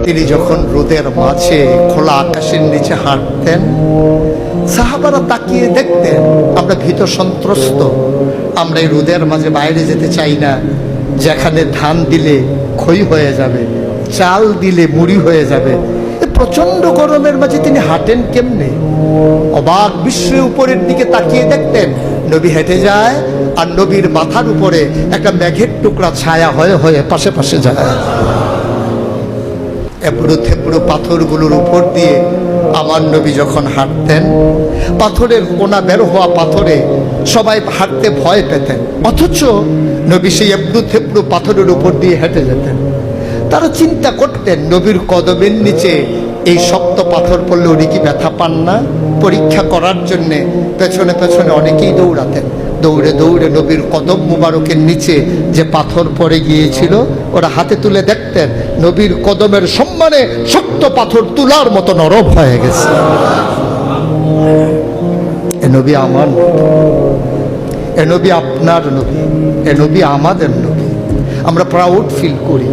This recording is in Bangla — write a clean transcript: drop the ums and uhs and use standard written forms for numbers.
তিনি যখন রোদের মাঝে খোলা আকাশের নিচে হাঁটতেন, সাহাবারা তাকিয়ে দেখতেন আমরা ভীত সন্ত্রস্ত, আমরা এই রোদের মাঝে বাইরে যেতে চাই না, যেখানে ধান দিলে খই হয়ে যাবে, চাল দিলে মুড়ি হয়ে যাবে। প্রচন্ড গরমের মাঝে তিনি হাঁটেন কেমনে? অবাক বিশ্বে উপরের দিকে তাকিয়ে দেখতেন নবী হেঁটে যায়, আর নবীর মাথার উপরে একটা মেঘের টুকরা ছায়া হয়ে হয়ে পাশে পাশে যায়। এবড়ো থেবড়ো পাথরগুলোর উপর দিয়ে আমার নবী যখন হাঁটতেন, পাথরের কোনা বের হওয়া পাথরে সবাই হাঁটতে ভয় পেতেন, অথচ নবী সেই এবড়ো থেবড়ো পাথরের উপর দিয়ে হেঁটে যেতেন। তারা চিন্তা করতেন নবীর কদমের নিচে এই শক্ত পাথর পড়লে উনি কি ব্যথা পান না? পরীক্ষা করার জন্যে পেছনে পেছনে অনেকেই দৌড়াতেন। দৌড়ে দৌড়ে নবীর কদম মুবারকের নিচে যে পাথর পড়ে গিয়েছিল ওরা হাতে তুলে দেখতেন নবীর কদমের সম্মানে শক্ত পাথর তুলার মতো নরম হয়ে গেছে। এ নবী আমার নবী, এ নবী আপনার নবী, এ নবী আমাদের নবী। আমরা প্রাউড ফিল করি।